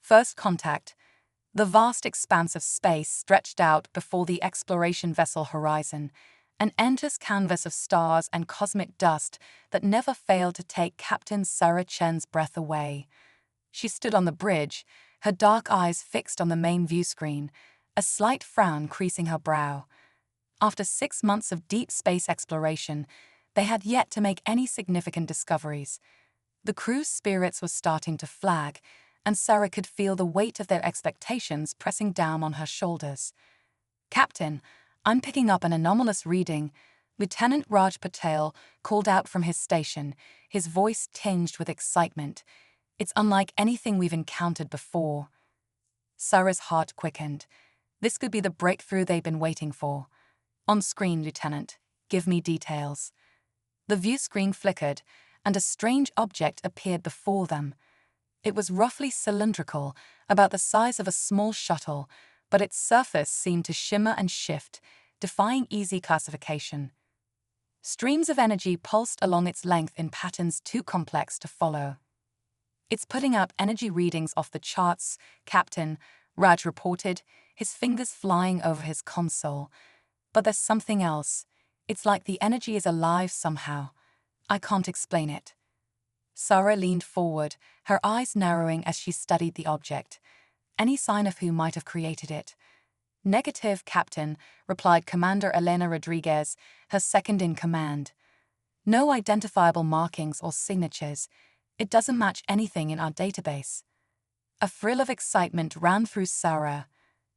First contact. The vast expanse of space stretched out before the exploration vessel horizon, an endless canvas of stars and cosmic dust that never failed to take Captain Sarah Chen's breath away. She stood on the bridge, her dark eyes fixed on the main view screen, a slight frown creasing her brow. After 6 months of deep space exploration, they had yet to make any significant discoveries. The crew's spirits were starting to flag, and Sarah could feel the weight of their expectations pressing down on her shoulders. "Captain, I'm picking up an anomalous reading," Lieutenant Raj Patel called out from his station, his voice tinged with excitement. "It's unlike anything we've encountered before." Sarah's heart quickened. This could be the breakthrough they'd been waiting for. "On screen, Lieutenant. Give me details." The view screen flickered, and a strange object appeared before them. It was roughly cylindrical, about the size of a small shuttle, but its surface seemed to shimmer and shift, defying easy classification. Streams of energy pulsed along its length in patterns too complex to follow. "It's putting out energy readings off the charts, Captain," Raj reported, his fingers flying over his console. "But there's something else. It's like the energy is alive somehow. I can't explain it." Sarah leaned forward, her eyes narrowing as she studied the object. Any sign of who might have created it? "Negative, Captain," replied Commander Elena Rodriguez, her second in command. "No identifiable markings or signatures. It doesn't match anything in our database." A thrill of excitement ran through Sarah.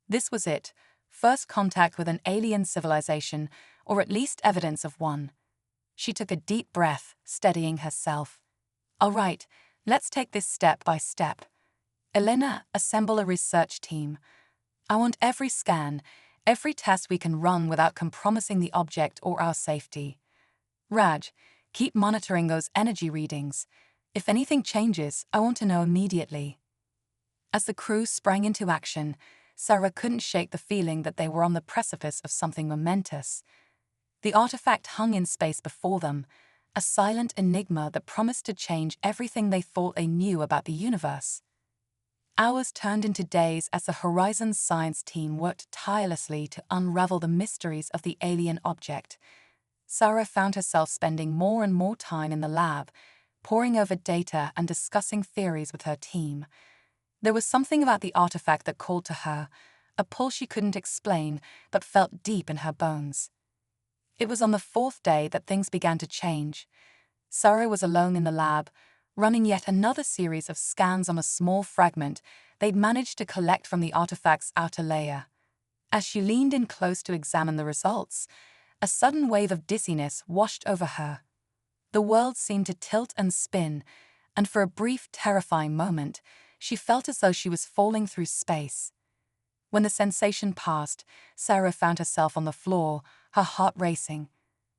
This was it, first contact with an alien civilization, or at least evidence of one. She took a deep breath, steadying herself. "All right, let's take this step by step. Elena, assemble a research team. I want every scan, every test we can run without compromising the object or our safety. Raj, keep monitoring those energy readings. If anything changes, I want to know immediately." As the crew sprang into action, Sarah couldn't shake the feeling that they were on the precipice of something momentous. The artifact hung in space before them, a silent enigma that promised to change everything they thought they knew about the universe. Hours turned into days as the Horizons science team worked tirelessly to unravel the mysteries of the alien object. Sarah found herself spending more and more time in the lab, poring over data and discussing theories with her team. There was something about the artifact that called to her, a pull she couldn't explain but felt deep in her bones. It was on the 4th day that things began to change. Sarah was alone in the lab, running yet another series of scans on a small fragment they'd managed to collect from the artifact's outer layer. As she leaned in close to examine the results, a sudden wave of dizziness washed over her. The world seemed to tilt and spin, and for a brief, terrifying moment, she felt as though she was falling through space. When the sensation passed, Sarah found herself on the floor, her heart racing.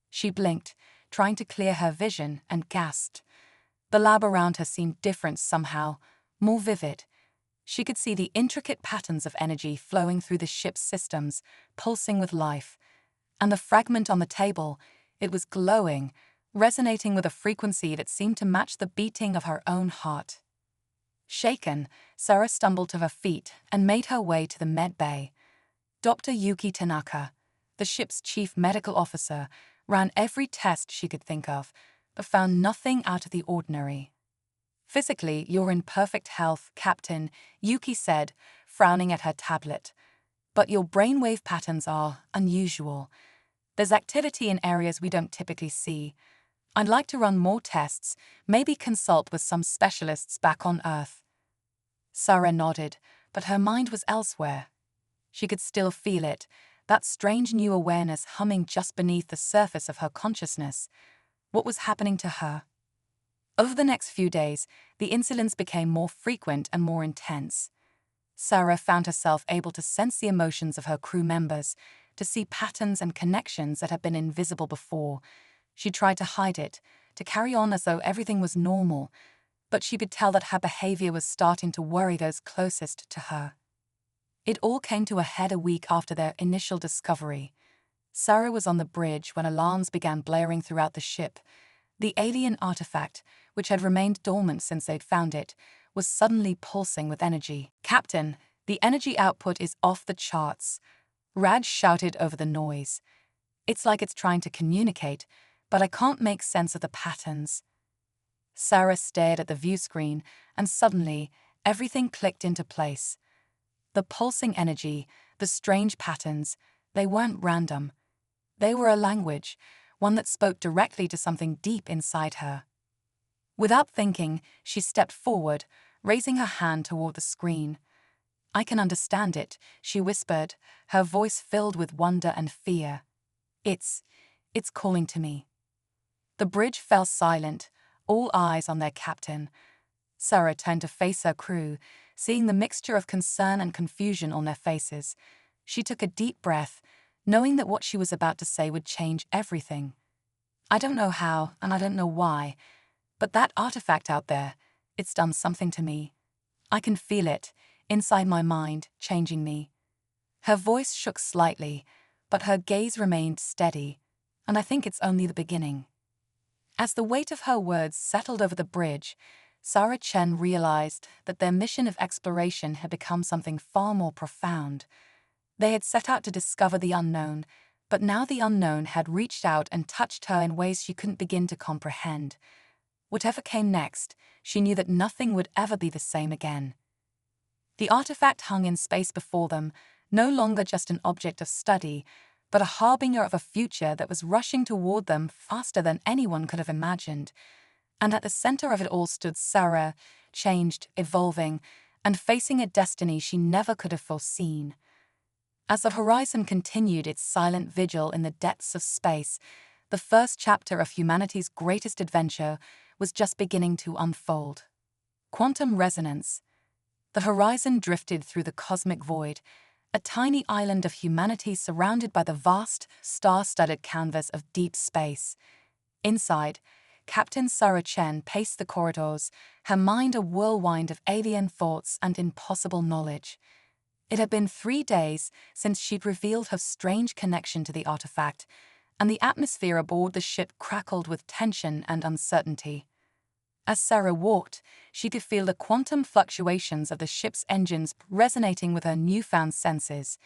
She blinked, trying to clear her vision, and gasped. The lab around her seemed different somehow, more vivid. She could see the intricate patterns of energy flowing through the ship's systems, pulsing with life. And the fragment on the table, it was glowing, resonating with a frequency that seemed to match the beating of her own heart. Shaken, Sarah stumbled to her feet and made her way to the med bay. Dr. Yuki Tanaka, the ship's chief medical officer, ran every test she could think of, but found nothing out of the ordinary. "Physically, you're in perfect health, Captain," Yuki said, frowning at her tablet. "But your brainwave patterns are unusual. There's activity in areas we don't typically see. I'd like to run more tests, maybe consult with some specialists back on Earth." Sarah nodded, but her mind was elsewhere. She could still feel it, that strange new awareness humming just beneath the surface of her consciousness. What was happening to her? Over the next few days, the incidents became more frequent and more intense. Sarah found herself able to sense the emotions of her crew members, to see patterns and connections that had been invisible before. She tried to hide it, to carry on as though everything was normal, but she could tell that her behavior was starting to worry those closest to her. It all came to a head a week after their initial discovery. Sarah was on the bridge when alarms began blaring throughout the ship. The alien artifact, which had remained dormant since they'd found it, was suddenly pulsing with energy. Captain, the energy output is off the charts. Raj shouted over the noise. It's like it's trying to communicate, but I can't make sense of the patterns. Sarah stared at the view screen, and suddenly, everything clicked into place. The pulsing energy, the strange patterns, they weren't random. They were a language, one that spoke directly to something deep inside her. Without thinking, she stepped forward, raising her hand toward the screen. "I can understand it," she whispered, her voice filled with wonder and fear. It's calling to me." The bridge fell silent, all eyes on their captain. Sarah turned to face her crew, seeing the mixture of concern and confusion on their faces. She took a deep breath, knowing that what she was about to say would change everything. "I don't know how, and I don't know why, but that artifact out there, it's done something to me. I can feel it, inside my mind, changing me." Her voice shook slightly, but her gaze remained steady, and I think it's only the beginning. As the weight of her words settled over the bridge, Sarah Chen realized that their mission of exploration had become something far more profound. They had set out to discover the unknown, but now the unknown had reached out and touched her in ways she couldn't begin to comprehend. Whatever came next, she knew that nothing would ever be the same again. The artifact hung in space before them, no longer just an object of study, but a harbinger of a future that was rushing toward them faster than anyone could have imagined. And at the center of it all stood Sarah, changed, evolving, and facing a destiny she never could have foreseen. As the horizon continued its silent vigil in the depths of space, the first chapter of humanity's greatest adventure was just beginning to unfold. Quantum resonance. The horizon drifted through the cosmic void, a tiny island of humanity surrounded by the vast, star-studded canvas of deep space. Inside, Captain Sarah Chen paced the corridors, her mind a whirlwind of alien thoughts and impossible knowledge. It had been 3 days since she'd revealed her strange connection to the artifact, and the atmosphere aboard the ship crackled with tension and uncertainty. As Sarah walked, she could feel the quantum fluctuations of the ship's engines resonating with her newfound senses.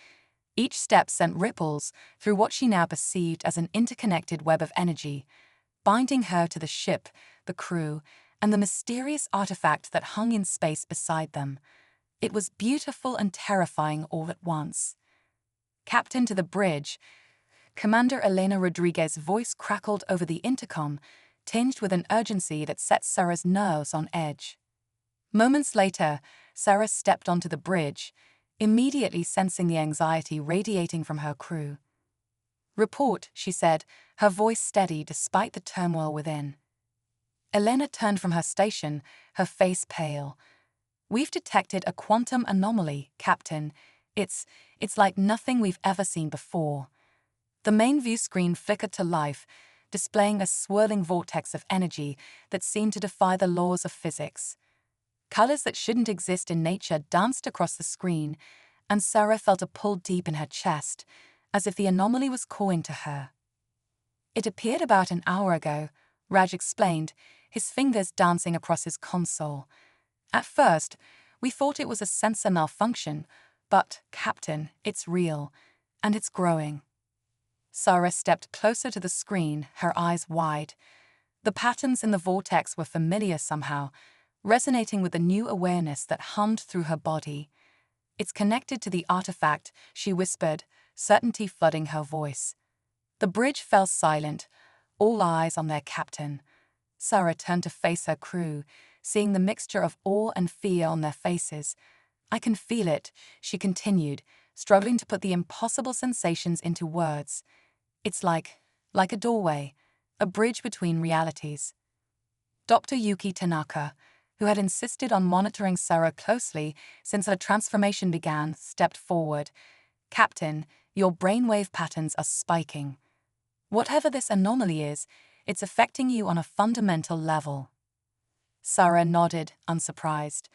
Each step sent ripples through what she now perceived as an interconnected web of energy, binding her to the ship, the crew, and the mysterious artifact that hung in space beside them. It was beautiful and terrifying all at once. "Captain to the bridge," Commander Elena Rodriguez's voice crackled over the intercom, tinged with an urgency that set Sarah's nerves on edge. Moments later, Sarah stepped onto the bridge, immediately sensing the anxiety radiating from her crew. "Report," she said, her voice steady despite the turmoil within. Elena turned from her station, her face pale. "We've detected a quantum anomaly, Captain. It's like nothing we've ever seen before." The main view screen flickered to life, displaying a swirling vortex of energy that seemed to defy the laws of physics. Colors that shouldn't exist in nature danced across the screen, and Sarah felt a pull deep in her chest, as if the anomaly was calling to her. "It appeared about an hour ago," Raj explained, his fingers dancing across his console. "At first, we thought it was a sensor malfunction, but, Captain, it's real, and it's growing." Sarah stepped closer to the screen, her eyes wide. The patterns in the vortex were familiar somehow, resonating with the new awareness that hummed through her body. "It's connected to the artifact," she whispered, certainty flooding her voice. The bridge fell silent, all eyes on their captain. Sarah turned to face her crew, seeing the mixture of awe and fear on their faces. "I can feel it," she continued, struggling to put the impossible sensations into words. "It's like a doorway, a bridge between realities." Dr. Yuki Tanaka, who had insisted on monitoring Sarah closely since her transformation began, stepped forward. "Captain, your brainwave patterns are spiking. Whatever this anomaly is, it's affecting you on a fundamental level." Sarah nodded, unsurprised.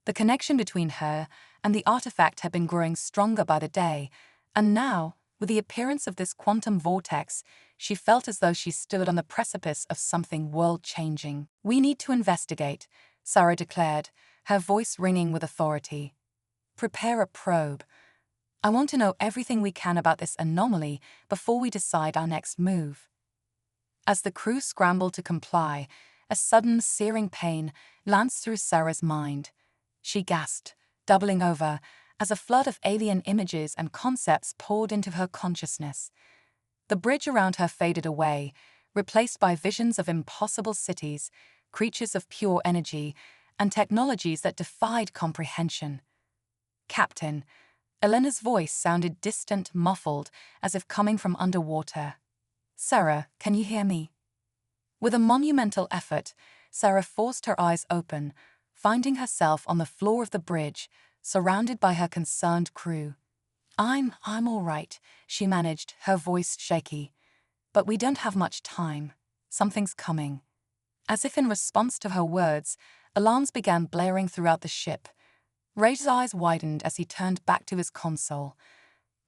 The connection between her and the artifact had been growing stronger by the day, and now, with the appearance of this quantum vortex, she felt as though she stood on the precipice of something world-changing. "We need to investigate," Sarah declared, her voice ringing with authority. Prepare a probe. I want to know everything we can about this anomaly before we decide our next move. As the crew scrambled to comply, a sudden searing pain lanced through Sarah's mind. She gasped, doubling over, as a flood of alien images and concepts poured into her consciousness. The bridge around her faded away, replaced by visions of impossible cities, creatures of pure energy, and technologies that defied comprehension. Captain, Elena's voice sounded distant, muffled, as if coming from underwater. Sarah, can you hear me? With a monumental effort, Sarah forced her eyes open, finding herself on the floor of the bridge, surrounded by her concerned crew. I'm all right, she managed, her voice shaky. But we don't have much time. Something's coming. As if in response to her words, alarms began blaring throughout the ship. Ray's eyes widened as he turned back to his console.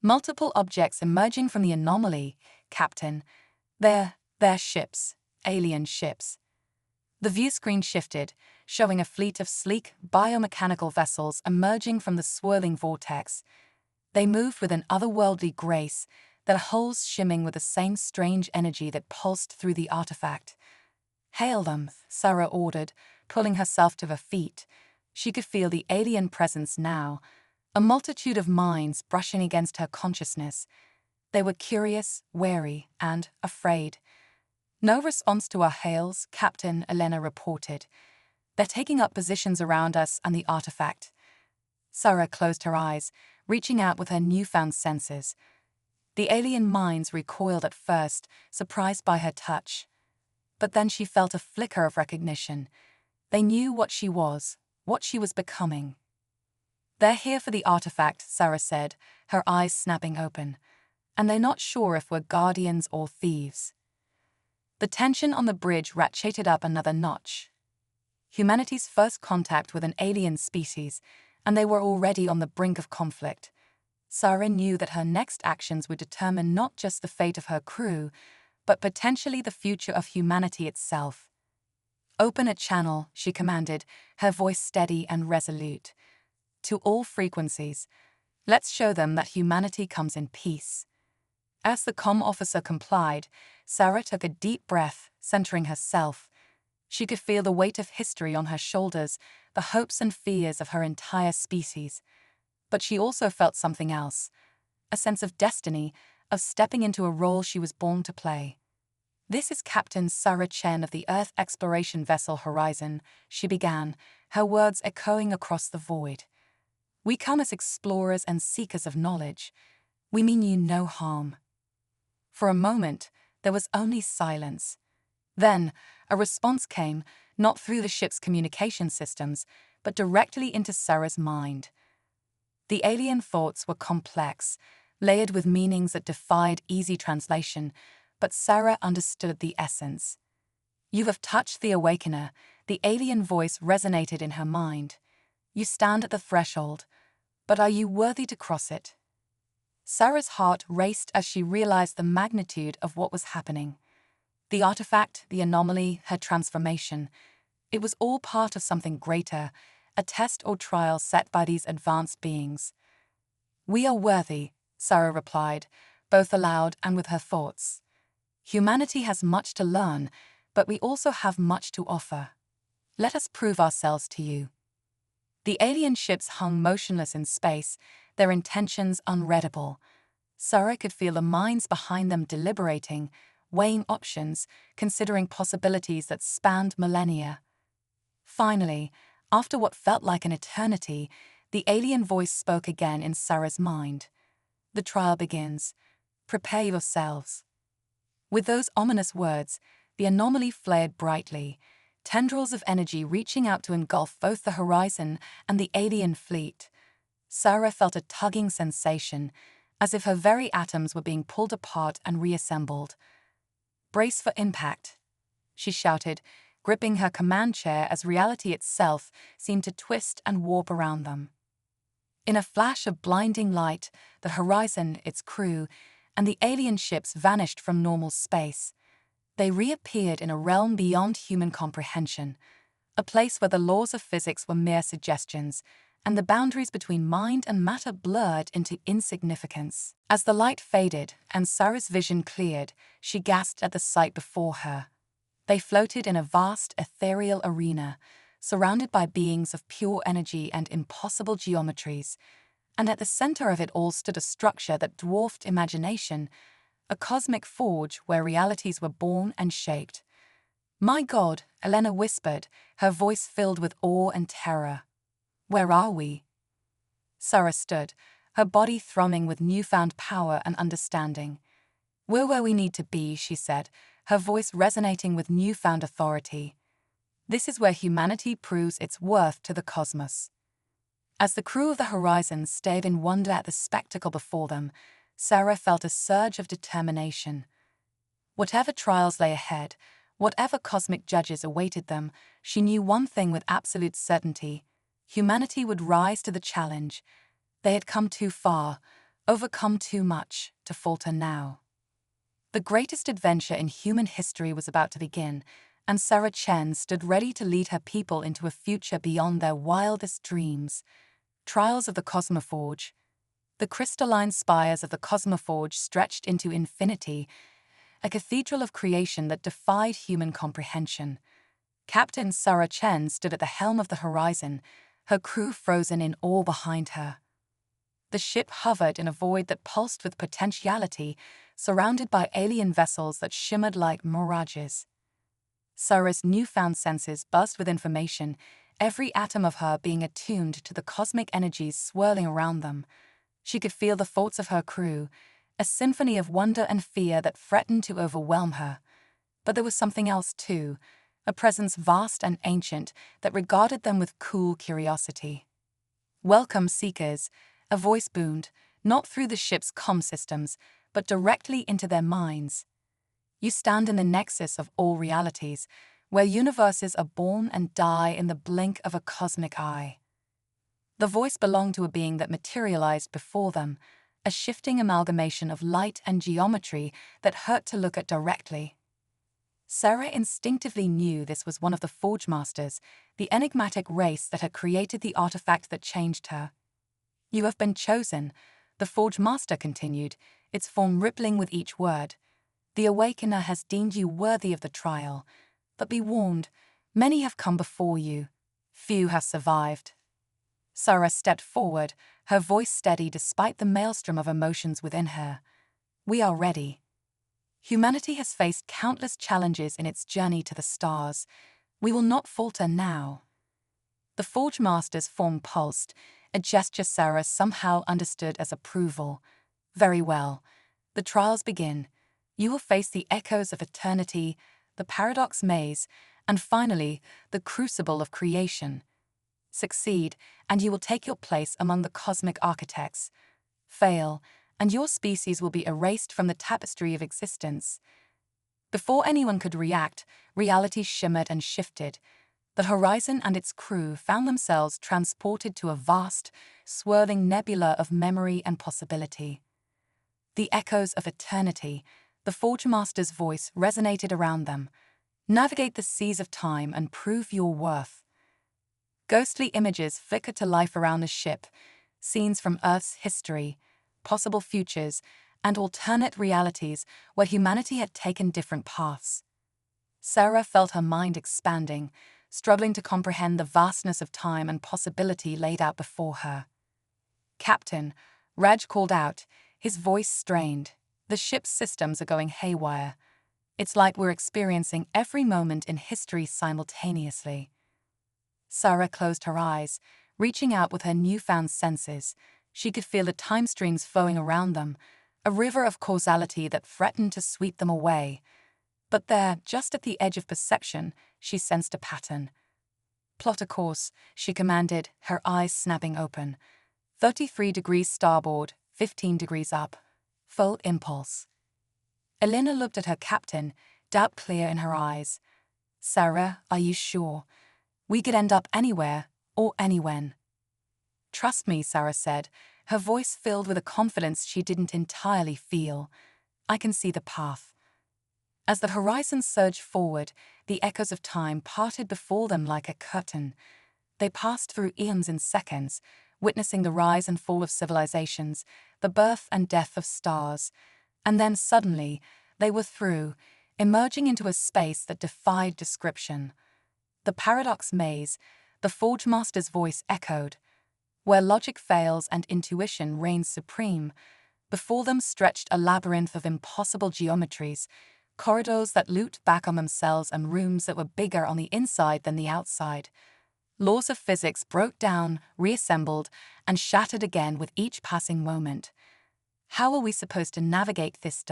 Multiple objects emerging from the anomaly, Captain. They're ships, alien ships. The view screen shifted, showing a fleet of sleek, biomechanical vessels emerging from the swirling vortex. They moved with an otherworldly grace, their hulls shimmering with the same strange energy that pulsed through the artifact. Hail them, Sarah ordered, pulling herself to her feet. She could feel the alien presence now, a multitude of minds brushing against her consciousness. They were curious, wary, and afraid. No response to our hails, Captain, Elena reported. They're taking up positions around us and the artifact. Sarah closed her eyes, reaching out with her newfound senses. The alien minds recoiled at first, surprised by her touch. But then she felt a flicker of recognition. They knew what she was becoming. They're here for the artifact, Sarah said, her eyes snapping open. And they're not sure if we're guardians or thieves. The tension on the bridge ratcheted up another notch. Humanity's first contact with an alien species, and they were already on the brink of conflict. Sarah knew that her next actions would determine not just the fate of her crew, but potentially the future of humanity itself. Open a channel, she commanded, her voice steady and resolute. To all frequencies. Let's show them that humanity comes in peace. As the comm officer complied, Sarah took a deep breath, centering herself. She could feel the weight of history on her shoulders, the hopes and fears of her entire species. But she also felt something else, a sense of destiny, of stepping into a role she was born to play. This is Captain Sarah Chen of the Earth exploration vessel Horizon, she began, her words echoing across the void. We come as explorers and seekers of knowledge. We mean you no harm. For a moment, there was only silence. Then, a response came, not through the ship's communication systems, but directly into Sarah's mind. The alien thoughts were complex, layered with meanings that defied easy translation, but Sarah understood the essence. You have touched the awakener, the alien voice resonated in her mind. You stand at the threshold, but are you worthy to cross it? Sarah's heart raced as she realized the magnitude of what was happening. The artifact, the anomaly, her transformation. It was all part of something greater, a test or trial set by these advanced beings. We are worthy, Sarah replied, both aloud and with her thoughts. Humanity has much to learn, but we also have much to offer. Let us prove ourselves to you. The alien ships hung motionless in space, their intentions unreadable. Sarah could feel the minds behind them deliberating, weighing options, considering possibilities that spanned millennia. Finally, after what felt like an eternity, the alien voice spoke again in Sarah's mind. The trial begins. Prepare yourselves. With those ominous words, the anomaly flared brightly, tendrils of energy reaching out to engulf both the Horizon and the alien fleet. Sarah felt a tugging sensation, as if her very atoms were being pulled apart and reassembled. Brace for impact, she shouted, gripping her command chair as reality itself seemed to twist and warp around them. In a flash of blinding light, the Horizon, its crew, and the alien ships vanished from normal space. They reappeared in a realm beyond human comprehension, a place where the laws of physics were mere suggestions, and the boundaries between mind and matter blurred into insignificance. As the light faded and Sarah's vision cleared, she gasped at the sight before her. They floated in a vast, ethereal arena, surrounded by beings of pure energy and impossible geometries, and at the center of it all stood a structure that dwarfed imagination, a cosmic forge where realities were born and shaped. "My God," Elena whispered, her voice filled with awe and terror. "Where are we?" Sarah stood, her body thrumming with newfound power and understanding. "We're where we need to be," she said, her voice resonating with newfound authority. "This is where humanity proves its worth to the cosmos." As the crew of the Horizon stared in wonder at the spectacle before them, Sarah felt a surge of determination. Whatever trials lay ahead, whatever cosmic judges awaited them, she knew one thing with absolute certainty: humanity would rise to the challenge. They had come too far, overcome too much, to falter now. The greatest adventure in human history was about to begin, and Sarah Chen stood ready to lead her people into a future beyond their wildest dreams. Trials of the Cosmoforge. The crystalline spires of the Cosmoforge stretched into infinity, a cathedral of creation that defied human comprehension. Captain Sarah Chen stood at the helm of the Horizon, her crew frozen in awe behind her. The ship hovered in a void that pulsed with potentiality, surrounded by alien vessels that shimmered like mirages. Sarah's newfound senses buzzed with information, every atom of her being attuned to the cosmic energies swirling around them. She could feel the thoughts of her crew, a symphony of wonder and fear that threatened to overwhelm her. But there was something else too, a presence vast and ancient that regarded them with cool curiosity. "Welcome, Seekers," a voice boomed, not through the ship's comm systems, but directly into their minds. "You stand in the nexus of all realities, where universes are born and die in the blink of a cosmic eye." The voice belonged to a being that materialized before them, a shifting amalgamation of light and geometry that hurt to look at directly. Sarah instinctively knew this was one of the Forge Masters, the enigmatic race that had created the artifact that changed her. "You have been chosen," the Forge Master continued, its form rippling with each word. "The Awakener has deemed you worthy of the trial. But be warned, many have come before you. Few have survived." Sarah stepped forward, her voice steady despite the maelstrom of emotions within her. "We are ready. Humanity has faced countless challenges in its journey to the stars. We will not falter now." The Forge Master's form pulsed, a gesture Sarah somehow understood as approval. "Very well. The trials begin. You will face the echoes of eternity, the paradox maze, and finally, the crucible of creation. Succeed, and you will take your place among the cosmic architects. Fail, and your species will be erased from the tapestry of existence." Before anyone could react, reality shimmered and shifted. The Horizon and its crew found themselves transported to a vast, swirling nebula of memory and possibility. The echoes of eternity, the Forge Master's voice resonated around them. "Navigate the seas of time and prove your worth." Ghostly images flickered to life around the ship, scenes from Earth's history, possible futures, and alternate realities where humanity had taken different paths. Sarah felt her mind expanding, struggling to comprehend the vastness of time and possibility laid out before her. "Captain," Raj called out, his voice strained. "The ship's systems are going haywire. It's like we're experiencing every moment in history simultaneously." Sarah closed her eyes, reaching out with her newfound senses. She could feel the time streams flowing around them, a river of causality that threatened to sweep them away. But there, just at the edge of perception, she sensed a pattern. "Plot a course," she commanded, her eyes snapping open. 33 degrees starboard, 15 degrees up. Full impulse. Elena looked at her captain, doubt clear in her eyes. "Sarah, are you sure? We could end up anywhere, or anywhen." "Trust me," Sarah said, her voice filled with a confidence she didn't entirely feel. "I can see the path." As the horizon surged forward, the echoes of time parted before them like a curtain. They passed through eons in seconds, witnessing the rise and fall of civilizations, the birth and death of stars. And then suddenly, they were through, emerging into a space that defied description. The paradox maze, the Forge Master's voice echoed, where logic fails and intuition reigns supreme. Before them stretched a labyrinth of impossible geometries, corridors that looped back on themselves and rooms that were bigger on the inside than the outside. Laws of physics broke down, reassembled, and shattered again with each passing moment. How are we supposed to navigate this?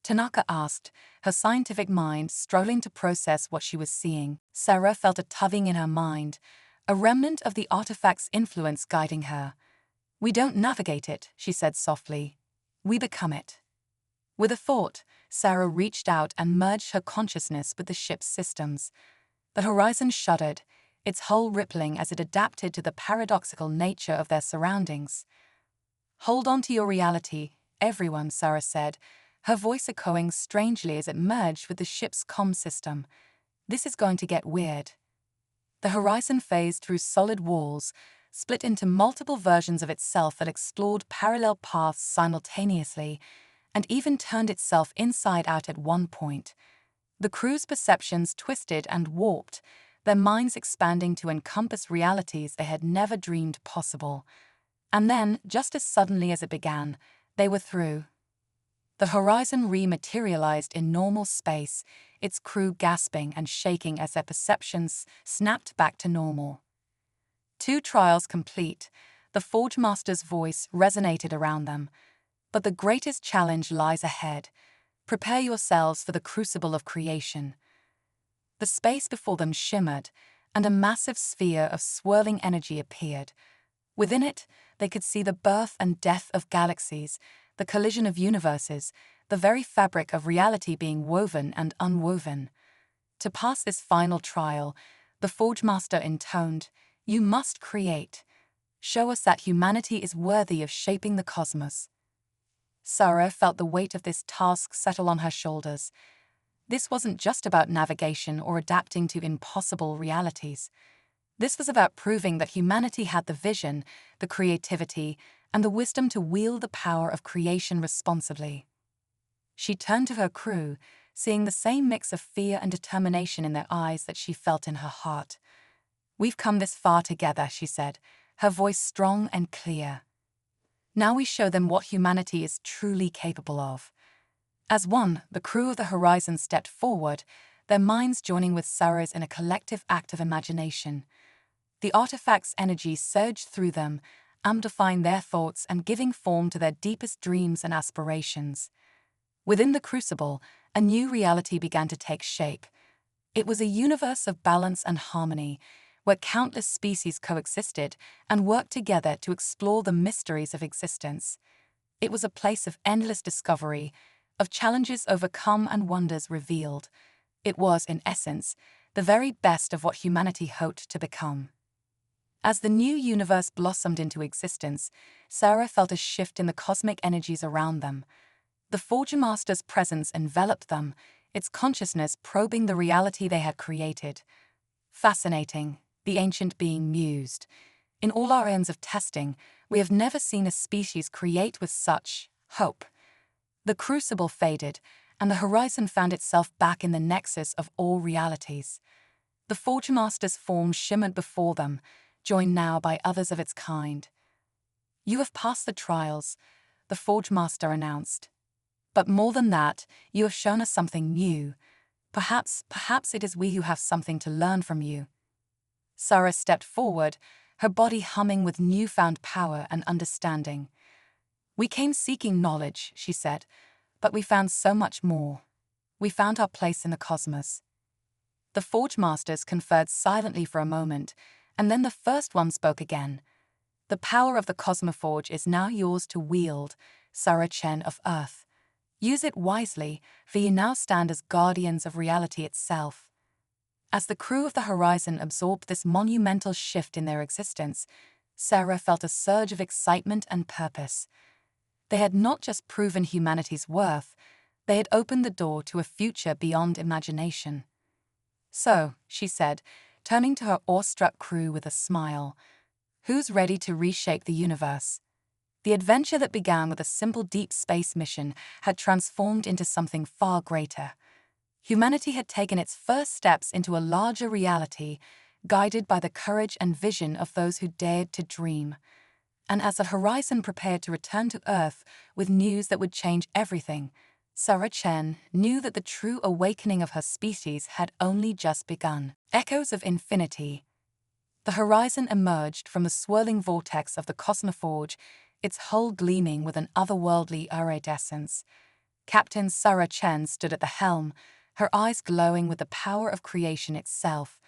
Tanaka asked, her scientific mind struggling to process what she was seeing. Sarah felt a tugging in her mind, a remnant of the artifact's influence guiding her. We don't navigate it, she said softly. We become it. With a thought, Sarah reached out and merged her consciousness with the ship's systems. The horizon shuddered, its hull rippling as it adapted to the paradoxical nature of their surroundings. Hold on to your reality, everyone, Sarah said, her voice echoing strangely as it merged with the ship's comm system. This is going to get weird. The horizon phased through solid walls, split into multiple versions of itself that explored parallel paths simultaneously, and even turned itself inside out at one point. The crew's perceptions twisted and warped, their minds expanding to encompass realities they had never dreamed possible. And then, just as suddenly as it began, they were through. The horizon rematerialized in normal space, its crew gasping and shaking as their perceptions snapped back to normal. 2 trials complete, the Forge Master's voice resonated around them. But the greatest challenge lies ahead. Prepare yourselves for the crucible of creation. The space before them shimmered, and a massive sphere of swirling energy appeared. Within it, they could see the birth and death of galaxies, the collision of universes, the very fabric of reality being woven and unwoven. To pass this final trial, the Forge Master intoned, "You must create. Show us that humanity is worthy of shaping the cosmos." Sarah felt the weight of this task settle on her shoulders. This wasn't just about navigation or adapting to impossible realities. This was about proving that humanity had the vision, the creativity, and the wisdom to wield the power of creation responsibly. She turned to her crew, seeing the same mix of fear and determination in their eyes that she felt in her heart. "We've come this far together," she said, her voice strong and clear. "Now we show them what humanity is truly capable of." As one, the crew of the Horizon stepped forward, their minds joining with Sarah's in a collective act of imagination. The artifact's energy surged through them, amplifying their thoughts and giving form to their deepest dreams and aspirations. Within the Crucible, a new reality began to take shape. It was a universe of balance and harmony, where countless species coexisted and worked together to explore the mysteries of existence. It was a place of endless discovery, of challenges overcome and wonders revealed. It was, in essence, the very best of what humanity hoped to become. As the new universe blossomed into existence, Sarah felt a shift in the cosmic energies around them. The Forge Master's presence enveloped them, its consciousness probing the reality they had created. "Fascinating," the ancient being mused. "In all our eons of testing, we have never seen a species create with such hope." The crucible faded, and the horizon found itself back in the nexus of all realities. The Forge Master's form shimmered before them, joined now by others of its kind. "You have passed the trials," the Forge Master announced. "But more than that, you have shown us something new. Perhaps it is we who have something to learn from you." Sarah stepped forward, her body humming with newfound power and understanding. "We came seeking knowledge," she said, "but we found so much more. We found our place in the cosmos." The Forge Masters conferred silently for a moment, and then the first one spoke again. "The power of the Cosmoforge is now yours to wield, Sarah Chen of Earth. Use it wisely, for you now stand as guardians of reality itself." As the crew of the Horizon absorbed this monumental shift in their existence, Sarah felt a surge of excitement and purpose. They had not just proven humanity's worth, they had opened the door to a future beyond imagination. "So," she said, turning to her awestruck crew with a smile. Who's ready to reshape the universe? The adventure that began with a simple deep space mission had transformed into something far greater. Humanity had taken its first steps into a larger reality, guided by the courage and vision of those who dared to dream. And as the Horizon prepared to return to Earth with news that would change everything, Sarah Chen knew that the true awakening of her species had only just begun. Echoes of infinity. The Horizon emerged from the swirling vortex of the Cosmoforge, its hull gleaming with an otherworldly iridescence. Captain Sarah Chen stood at the helm, her eyes glowing with the power of creation itself.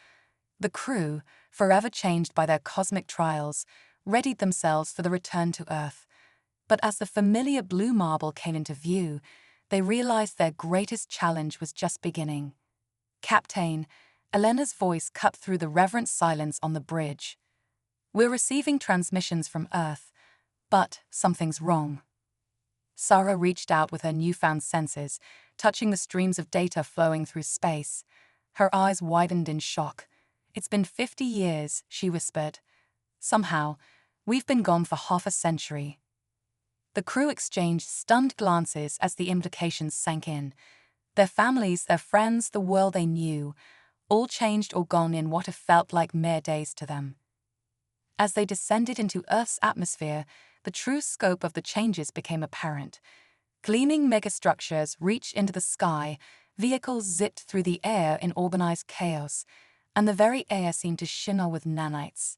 The crew, forever changed by their cosmic trials, readied themselves for the return to Earth. But as the familiar blue marble came into view, they realized their greatest challenge was just beginning. "Captain," Elena's voice cut through the reverent silence on the bridge. "We're receiving transmissions from Earth, but something's wrong." Sarah reached out with her newfound senses, touching the streams of data flowing through space. Her eyes widened in shock. "It's been 50 years," she whispered. "Somehow, we've been gone for half a century." The crew exchanged stunned glances as the implications sank in. Their families, their friends, the world they knew, all changed or gone in what felt like mere days to them. As they descended into Earth's atmosphere, the true scope of the changes became apparent. Gleaming megastructures reached into the sky, vehicles zipped through the air in organized chaos, and the very air seemed to shimmer with nanites.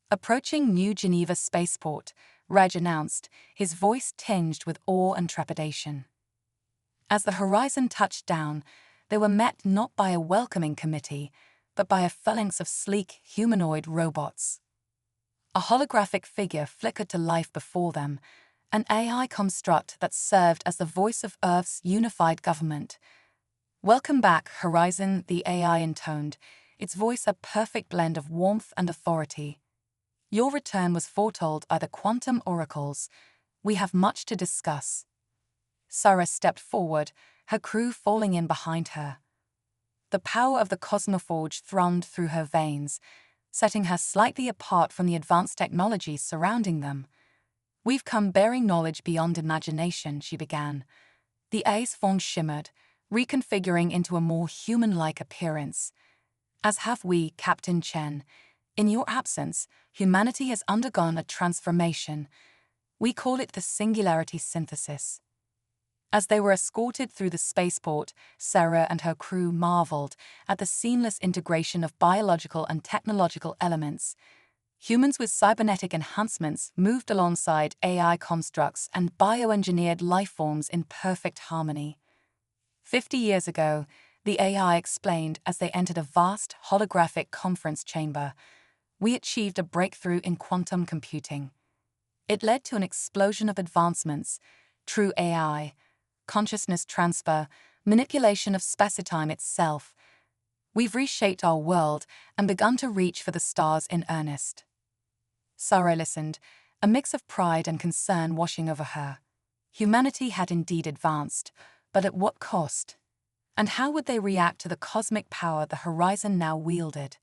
Approaching New Geneva Spaceport, Reg announced, his voice tinged with awe and trepidation. As the Horizon touched down, they were met not by a welcoming committee, but by a phalanx of sleek, humanoid robots. A holographic figure flickered to life before them, an AI construct that served as the voice of Earth's unified government. "Welcome back, Horizon," the AI intoned, its voice a perfect blend of warmth and authority. "Your return was foretold by the quantum oracles. We have much to discuss." Sarah stepped forward, her crew falling in behind her. The power of the Cosmoforge thrummed through her veins, setting her slightly apart from the advanced technology surrounding them. "We've come bearing knowledge beyond imagination," she began. The A's font shimmered, reconfiguring into a more human-like appearance. "As have we, Captain Chen. In your absence, humanity has undergone a transformation. We call it the Singularity Synthesis." As they were escorted through the spaceport, Sarah and her crew marveled at the seamless integration of biological and technological elements. Humans with cybernetic enhancements moved alongside AI constructs and bioengineered lifeforms in perfect harmony. 50 years ago, the AI explained as they entered a vast, holographic conference chamber, we achieved a breakthrough in quantum computing. It led to an explosion of advancements: true AI, consciousness transfer, manipulation of space-time itself. We've reshaped our world and begun to reach for the stars in earnest. Sarah listened, a mix of pride and concern washing over her. Humanity had indeed advanced, but at what cost? And how would they react to the cosmic power the Horizon now wielded?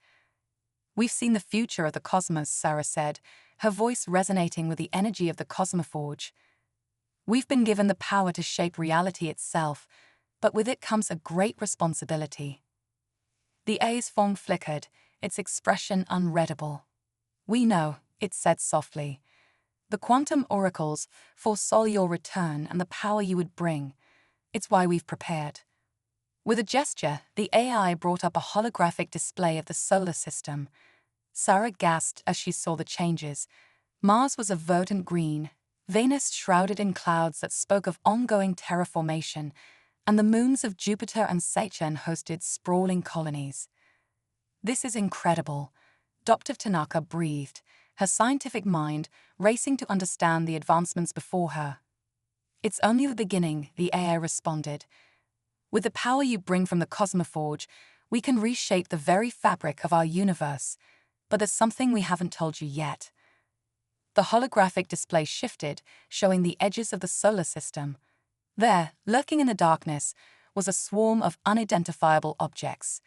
"We've seen the future of the cosmos," Sarah said, her voice resonating with the energy of the Cosmoforge. "We've been given the power to shape reality itself, but with it comes a great responsibility." The A's phone flickered, its expression unreadable. "We know," it said softly. "The quantum oracles foresaw your return and the power you would bring. It's why we've prepared." With a gesture, the AI brought up a holographic display of the solar system. Sarah gasped as she saw the changes. Mars was a verdant green, Venus shrouded in clouds that spoke of ongoing terraformation, and the moons of Jupiter and Saturn hosted sprawling colonies. "This is incredible," Dr. Tanaka breathed, her scientific mind racing to understand the advancements before her. "It's only the beginning," the AI responded. "With the power you bring from the Cosmoforge, we can reshape the very fabric of our universe. But there's something we haven't told you yet." The holographic display shifted, showing the edges of the solar system. There, lurking in the darkness, was a swarm of unidentifiable objects.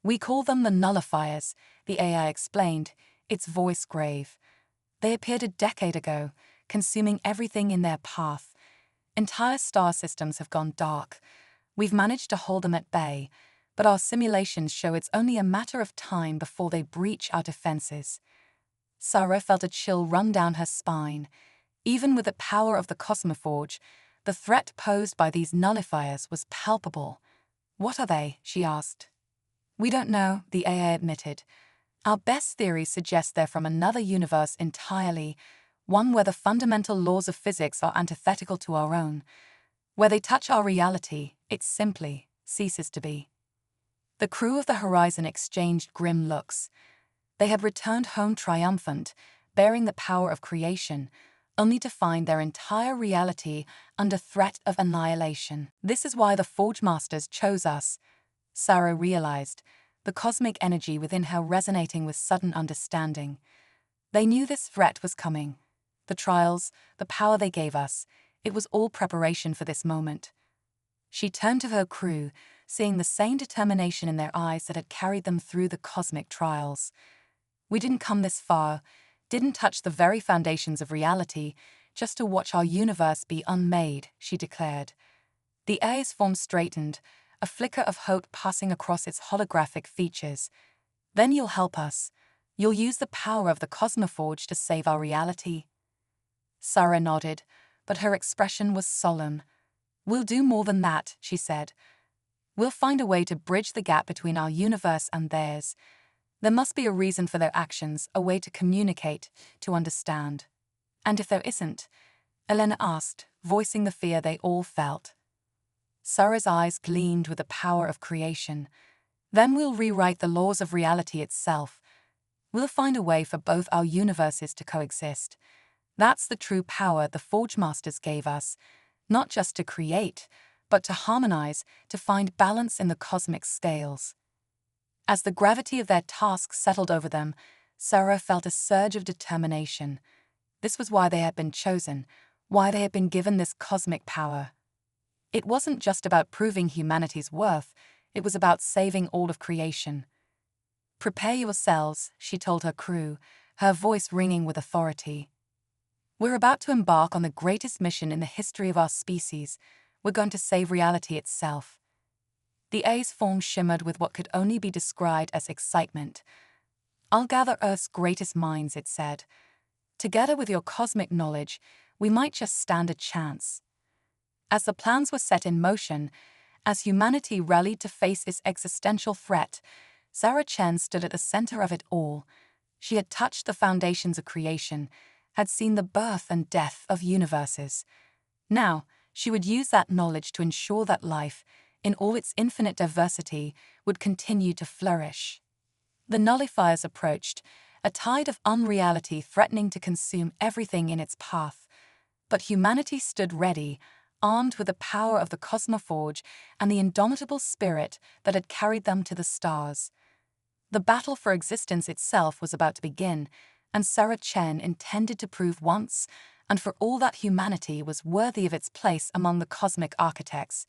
We call them the nullifiers, the AI explained, its voice grave. They appeared a decade ago, consuming everything in their path. Entire star systems have gone dark. We've managed to hold them at bay, but our simulations show it's only a matter of time before they breach our defenses. Sarah felt a chill run down her spine. Even with the power of the Cosmoforge, the threat posed by these nullifiers was palpable. What are they? She asked. We don't know, the AI admitted. Our best theories suggest they're from another universe entirely, one where the fundamental laws of physics are antithetical to our own. Where they touch our reality, it simply ceases to be. The crew of the Horizon exchanged grim looks. They had returned home triumphant, bearing the power of creation, only to find their entire reality under threat of annihilation. This is why the Forge Masters chose us, Sarah realized, the cosmic energy within her resonating with sudden understanding. They knew this threat was coming. The trials, the power they gave us, it was all preparation for this moment. She turned to her crew, seeing the same determination in their eyes that had carried them through the cosmic trials. We didn't come this far, didn't touch the very foundations of reality, just to watch our universe be unmade, she declared. The AI's form straightened, a flicker of hope passing across its holographic features. Then you'll help us. You'll use the power of the Cosmoforge to save our reality. Sarah nodded, but her expression was solemn. We'll do more than that, she said. We'll find a way to bridge the gap between our universe and theirs. There must be a reason for their actions, a way to communicate, to understand. And if there isn't? Elena asked, voicing the fear they all felt. Sarah's eyes gleamed with the power of creation. Then we'll rewrite the laws of reality itself. We'll find a way for both our universes to coexist. That's the true power the Forge Masters gave us, not just to create, but to harmonize, to find balance in the cosmic scales. As the gravity of their task settled over them, Sarah felt a surge of determination. This was why they had been chosen, why they had been given this cosmic power. It wasn't just about proving humanity's worth, it was about saving all of creation. Prepare yourselves, she told her crew, her voice ringing with authority. We're about to embark on the greatest mission in the history of our species. We're going to save reality itself. The A's form shimmered with what could only be described as excitement. I'll gather Earth's greatest minds, it said. Together with your cosmic knowledge, we might just stand a chance. As the plans were set in motion, as humanity rallied to face its existential threat, Sarah Chen stood at the center of it all. She had touched the foundations of creation, had seen the birth and death of universes. Now, she would use that knowledge to ensure that life, in all its infinite diversity, would continue to flourish. The nullifiers approached, a tide of unreality threatening to consume everything in its path. But humanity stood ready, armed with the power of the Cosmoforge and the indomitable spirit that had carried them to the stars. The battle for existence itself was about to begin, and Sarah Chen intended to prove once and for all that humanity was worthy of its place among the cosmic architects.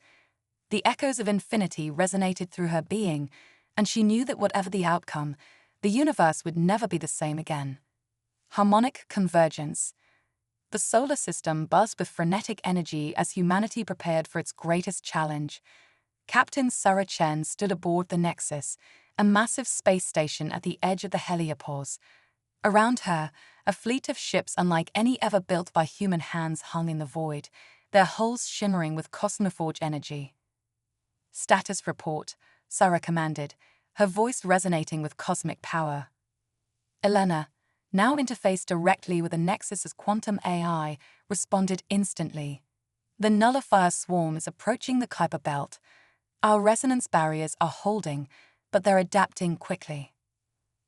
The echoes of infinity resonated through her being, and she knew that whatever the outcome, the universe would never be the same again. Harmonic convergence. The solar system buzzed with frenetic energy as humanity prepared for its greatest challenge. Captain Sarah Chen stood aboard the Nexus, a massive space station at the edge of the heliopause. Around her, a fleet of ships unlike any ever built by human hands hung in the void, their hulls shimmering with Cosmoforge energy. Status report, Sarah commanded, her voice resonating with cosmic power. Elena, now interfaced directly with the Nexus's quantum AI, responded instantly. The nullifier swarm is approaching the Kuiper belt. Our resonance barriers are holding, but they're adapting quickly.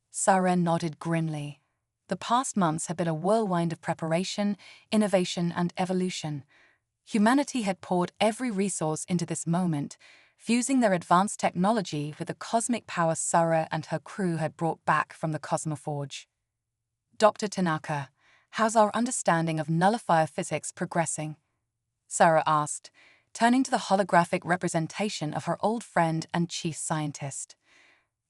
Sarah nodded grimly. The past months had been a whirlwind of preparation, innovation, and evolution. Humanity had poured every resource into this moment, fusing their advanced technology with the cosmic power Sarah and her crew had brought back from the Cosmoforge. Dr. Tanaka, how's our understanding of nullifier physics progressing? Sarah asked, turning to the holographic representation of her old friend and chief scientist.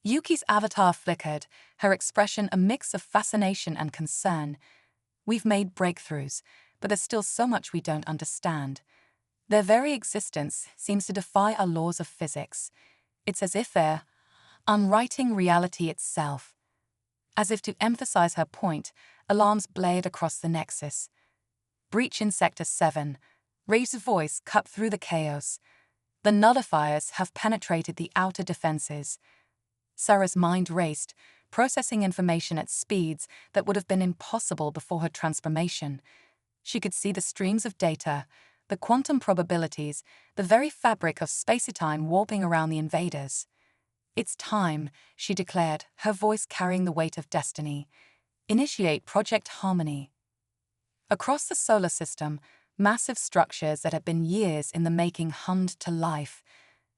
Yuki's avatar flickered, her expression a mix of fascination and concern. We've made breakthroughs, but there's still so much we don't understand. Their very existence seems to defy our laws of physics. It's as if they're unwriting reality itself. As if to emphasize her point, alarms blared across the nexus. Breach in Sector 7. Ray's voice cut through the chaos. The nullifiers have penetrated the outer defenses. Sarah's mind raced, processing information at speeds that would have been impossible before her transformation. She could see the streams of data, the quantum probabilities, the very fabric of space-time warping around the invaders. "It's time," she declared, her voice carrying the weight of destiny. "Initiate Project Harmony." Across the solar system, massive structures that had been years in the making hummed to life.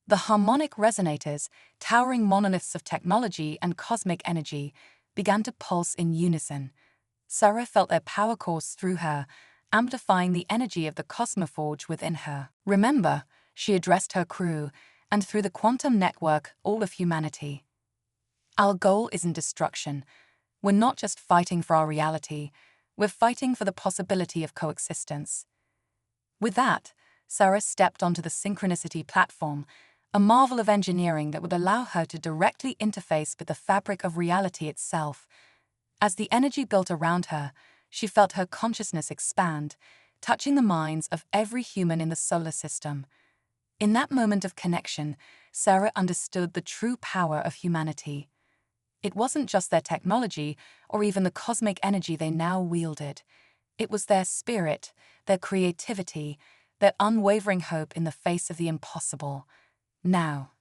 The harmonic resonators, towering monoliths of technology and cosmic energy, began to pulse in unison. Sarah felt their power course through her, amplifying the energy of the cosmoforge within her. "Remember," she addressed her crew, and through the quantum network, all of humanity. "Our goal isn't destruction. We're not just fighting for our reality, we're fighting for the possibility of coexistence." With that, Sarah stepped onto the Synchronicity platform, a marvel of engineering that would allow her to directly interface with the fabric of reality itself. As the energy built around her, she felt her consciousness expand, touching the minds of every human in the solar system. In that moment of connection, Sarah understood the true power of humanity. It wasn't just their technology or even the cosmic energy they now wielded. It was their spirit, their creativity, their unwavering hope in the face of the impossible. "Now,"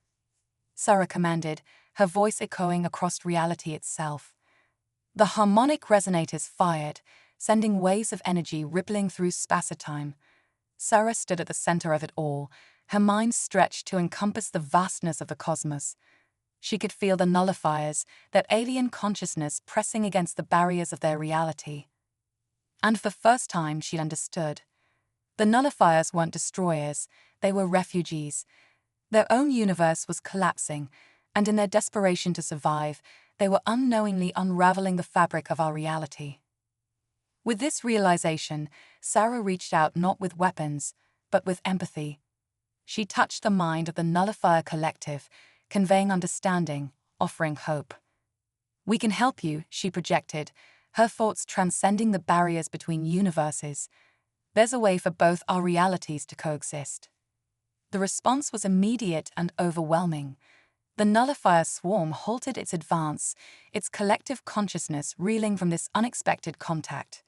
Sarah commanded, her voice echoing across reality itself. The harmonic resonators fired, sending waves of energy rippling through space-time. Sarah stood at the center of it all, her mind stretched to encompass the vastness of the cosmos. She could feel the nullifiers, that alien consciousness pressing against the barriers of their reality. And for the first time, she understood. The nullifiers weren't destroyers, they were refugees. Their own universe was collapsing, and in their desperation to survive, they were unknowingly unraveling the fabric of our reality. With this realization, Sarah reached out not with weapons, but with empathy. She touched the mind of the nullifier collective, conveying understanding, offering hope. "We can help you," she projected, her thoughts transcending the barriers between universes. "There's a way for both our realities to coexist." The response was immediate and overwhelming. The nullifier swarm halted its advance, its collective consciousness reeling from this unexpected contact.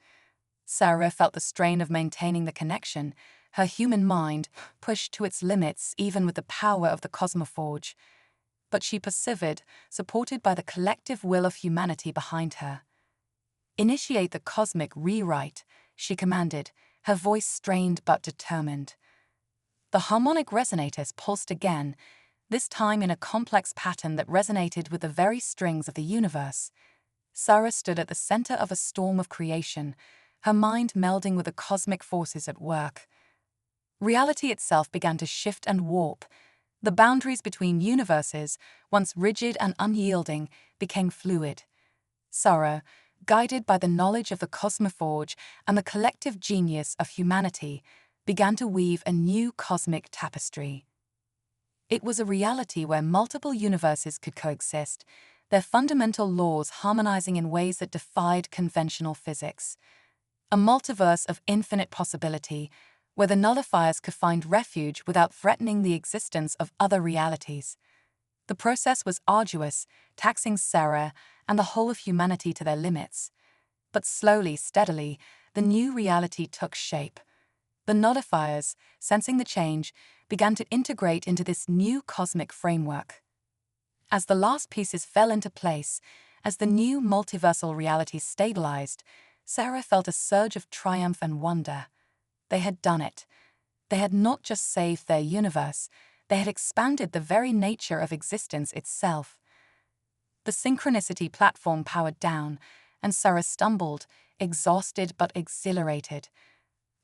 Sarah felt the strain of maintaining the connection, her human mind pushed to its limits even with the power of the Cosmoforge. But she persevered, supported by the collective will of humanity behind her. "Initiate the cosmic rewrite," she commanded, her voice strained but determined. The harmonic resonators pulsed again, this time in a complex pattern that resonated with the very strings of the universe. Sarah stood at the center of a storm of creation, her mind melding with the cosmic forces at work. Reality itself began to shift and warp. The boundaries between universes, once rigid and unyielding, became fluid. Sarah, guided by the knowledge of the Cosmoforge and the collective genius of humanity, began to weave a new cosmic tapestry. It was a reality where multiple universes could coexist, their fundamental laws harmonizing in ways that defied conventional physics. A multiverse of infinite possibility, where the nullifiers could find refuge without threatening the existence of other realities. The process was arduous, taxing Sarah and the whole of humanity to their limits. But slowly, steadily, the new reality took shape. The nullifiers, sensing the change, began to integrate into this new cosmic framework. As the last pieces fell into place, as the new multiversal reality stabilized, Sarah felt a surge of triumph and wonder. They had done it. They had not just saved their universe, they had expanded the very nature of existence itself. The Synchronicity platform powered down, and Sarah stumbled, exhausted but exhilarated.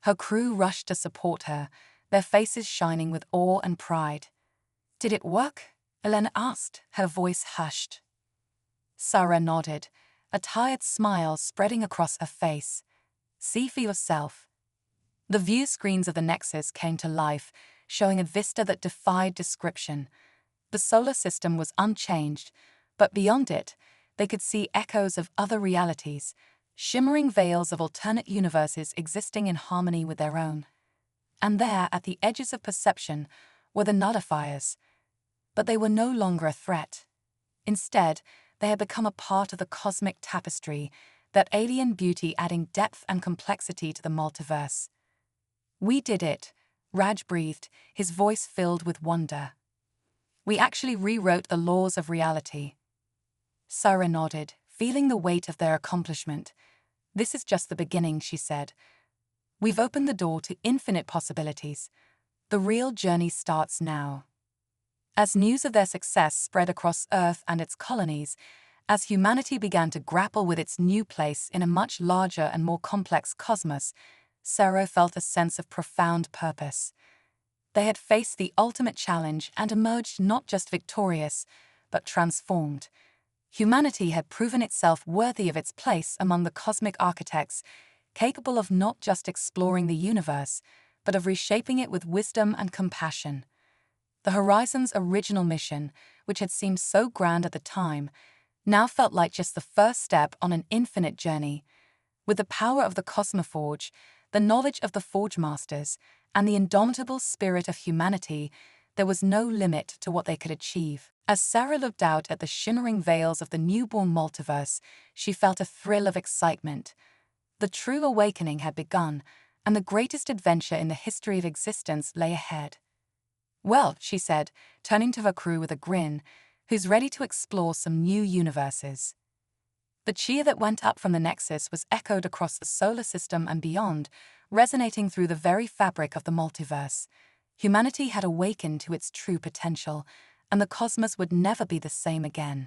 Her crew rushed to support her, their faces shining with awe and pride. "Did it work?" Elena asked, her voice hushed. Sarah nodded, a tired smile spreading across her face. See for yourself. The view screens of the Nexus came to life, showing a vista that defied description. The solar system was unchanged, but beyond it, they could see echoes of other realities, shimmering veils of alternate universes existing in harmony with their own. And there, at the edges of perception, were the nullifiers. But they were no longer a threat. Instead, they had become a part of the cosmic tapestry, that alien beauty adding depth and complexity to the multiverse. We did it, Raj breathed, his voice filled with wonder. We actually rewrote the laws of reality. Sarah nodded, feeling the weight of their accomplishment. This is just the beginning, she said. We've opened the door to infinite possibilities. The real journey starts now. As news of their success spread across Earth and its colonies, as humanity began to grapple with its new place in a much larger and more complex cosmos, Sarah felt a sense of profound purpose. They had faced the ultimate challenge and emerged not just victorious, but transformed. Humanity had proven itself worthy of its place among the cosmic architects, capable of not just exploring the universe, but of reshaping it with wisdom and compassion. The Horizon's original mission, which had seemed so grand at the time, now felt like just the first step on an infinite journey. With the power of the Cosmoforge, the knowledge of the Forge Masters, and the indomitable spirit of humanity, there was no limit to what they could achieve. As Sarah looked out at the shimmering veils of the newborn multiverse, she felt a thrill of excitement. The true awakening had begun, and the greatest adventure in the history of existence lay ahead. Well, she said, turning to her crew with a grin, who's ready to explore some new universes. The cheer that went up from the Nexus was echoed across the solar system and beyond, resonating through the very fabric of the multiverse. Humanity had awakened to its true potential, and the cosmos would never be the same again.